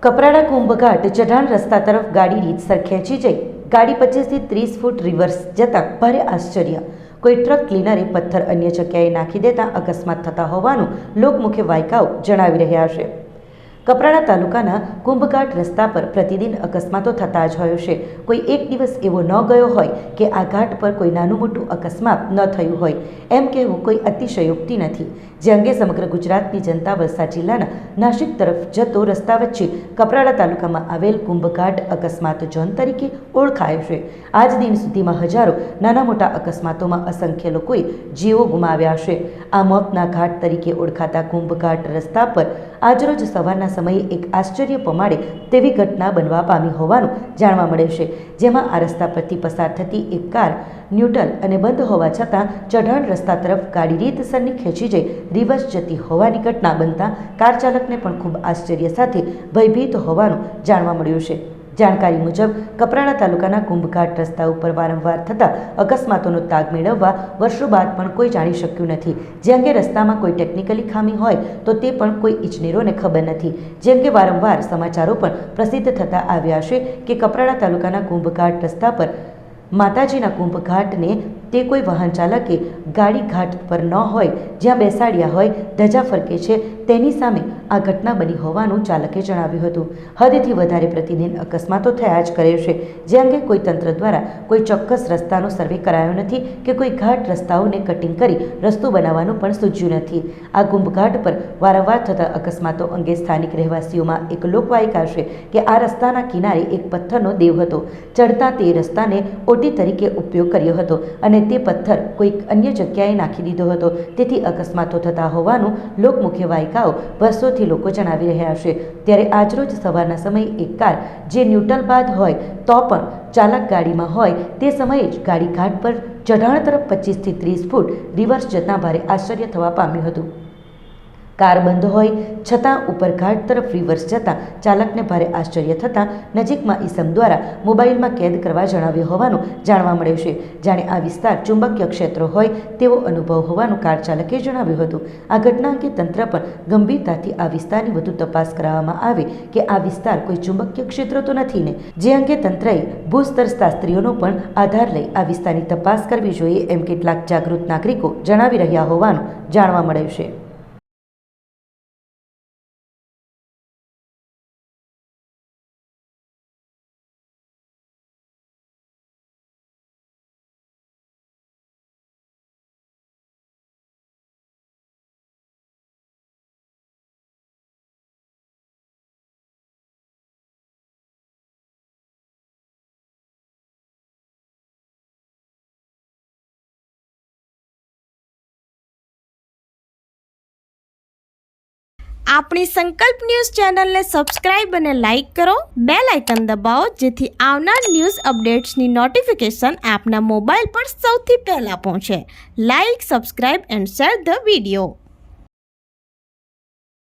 કપરાડા કુંભઘાટ ચઢાણ રસ્તા તરફ ગાડી રીતસર ખેંચી જઈ ગાડી 25 થી 30 ફૂટ રિવર્સ જતાં ભારે આશ્ચર્ય। કોઈ ટ્રક ક્લીનરે પથ્થર અન્ય જગ્યાએ નાખી દેતા અકસ્માત થતા હોવાનું લોકમુખે વાયકાઓ જણાવી રહ્યા છે। કપરાડા તાલુકાના કુંભઘાટ રસ્તા પર પ્રતિદિન અકસ્માતો થતા જ હોય છે। કોઈ એક દિવસ એવો ન ગયો હોય કે આ ઘાટ પર કોઈ નાનું મોટું અકસ્માત ન થયું હોય એમ કહેવું કોઈ અતિશયોક્તિ નથી। જે અંગે સમગ્ર ગુજરાતની જનતા વલસાડ જિલ્લાના નાસિક તરફ જતો રસ્તા વચ્ચે કપરાડા તાલુકામાં આવેલ કુંભઘાટ અકસ્માત ઝોન તરીકે ઓળખાય છે। આજ દિન સુધીમાં હજારો નાના મોટા અકસ્માતોમાં અસંખ્ય લોકોએ જીવો ગુમાવ્યા છે। આ મોતના ઘાટ તરીકે ઓળખાતા કુંભઘાટ રસ્તા પર આજરોજ સવારના સમયે એક આશ્ચર્ય પમાડે તેવી ઘટના બનવા પામી હોવાનું જાણવા મળે છે। જેમાં આ રસ્તા પરથી પસાર થતી એક કાર ન્યુટ્રલ અને બંધ હોવા છતાં ચઢાણ રસ્તા તરફ ગાડી રીતસરની ખેંચી જઈ રિવર્સ જતી હોવાની ઘટના બનતા કાર ચાલકને પણ ખૂબ આશ્ચર્ય સાથે ભયભીત હોવાનું જાણવા મળ્યું છે। જાણકારી મુજબ કપરાડા તાલુકાના કુંભઘાટ રસ્તા ઉપર વારંવાર થતા અકસ્માતોનો તાગ મેળવવા વર્ષો બાદ પણ કોઈ જાણી શક્યું નથી। જે અંગે રસ્તામાં કોઈ ટેકનિકલી ખામી હોય તો તે પણ કોઈ ઇજનેરોને ખબર નથી। જે અંગે વારંવાર સમાચારો પણ પ્રસિદ્ધ થતા આવ્યા છે કે કપરાડા તાલુકાના કુંભઘાટ રસ્તા પર માતાજીના કુંભઘાટને તે કોઈ વાહન ચાલકે ગાડી ઘાટ પર ન હોય જ્યાં બેસાડ્યા હોય ધજા ફરકે છે તેની સામે આ ઘટના બની હોવાનું ચાલકે જણાવ્યું હતું। હદથી વધારે પ્રતિદિન અકસ્માતો થયા જ કરે છે। જે અંગે કોઈ તંત્ર દ્વારા કોઈ ચોક્કસ રસ્તાનો સર્વે કરાયો નથી કે કોઈ ઘાટ રસ્તાઓને કટિંગ કરી રસ્તો બનાવવાનું પણ સૂચ્યું નથી। આ કુંભઘાટ પર વારંવાર થતા અકસ્માતો અંગે સ્થાનિક રહેવાસીઓમાં એક લોકવાયકા છે કે આ રસ્તાના કિનારે એક પથ્થરનો દેવ હતો। ચડતા તે રસ્તાને ઓટી તરીકે ઉપયોગ કર્યો હતો અને તે પથ્થર કોઈક અન્ય જગ્યાએ નાખી દીધો હતો। તેથી અકસ્માતો થતા હોવાનું લોકમુખ્ય વાયકાઓ વર્ષોથી લોકો જણાવી રહ્યા છે। ત્યારે આજરોજ સવારના સમયે એક કાર જે ન્યુટ્રલ બાદ હોય તો પણ ચાલક ગાડીમાં હોય તે સમયે જ ગાડી ઘાટ પર ચઢાણ તરફ 25 થી 30 ફૂટ રિવર્સ જતાં ભારે આશ્ચર્ય થવા પામ્યું હતું। કાર બંધ હોય છતાં ઉપર ઘાટ તરફ રિવર્સ જતાં ચાલકને ભારે આશ્ચર્ય થતાં નજીકમાં ઈસમ દ્વારા મોબાઈલમાં કેદ કરવા જણાવ્યું હોવાનું જાણવા મળે છે। જાણે આ વિસ્તાર ચુંબકીય ક્ષેત્ર હોય તેવો અનુભવ હોવાનું કાર ચાલકે જણાવ્યું હતું। આ ઘટના અંગે તંત્ર પણ ગંભીરતાથી આ વિસ્તારની વધુ તપાસ કરાવવામાં આવે કે આ વિસ્તાર કોઈ ચુંબકીય ક્ષેત્ર તો નથી ને। જે અંગે તંત્રએ ભૂસ્તરશાસ્ત્રીઓનો પણ આધાર લઈ આ વિસ્તારની તપાસ કરવી જોઈએ એમ કેટલાક જાગૃત નાગરિકો જણાવી રહ્યા હોવાનું જાણવા મળે છે। આપણી સંકલ્પ ન્યૂઝ ચેનલને સબસ્ક્રાઇબ અને લાઇક કરો, બેલ આઇકન દબાવો જેથી આવનાર ન્યૂઝ અપડેટ્સની નોટિફિકેશન આપના મોબાઈલ પર સૌથી પહેલા પહોંચે। Like, subscribe and share the video.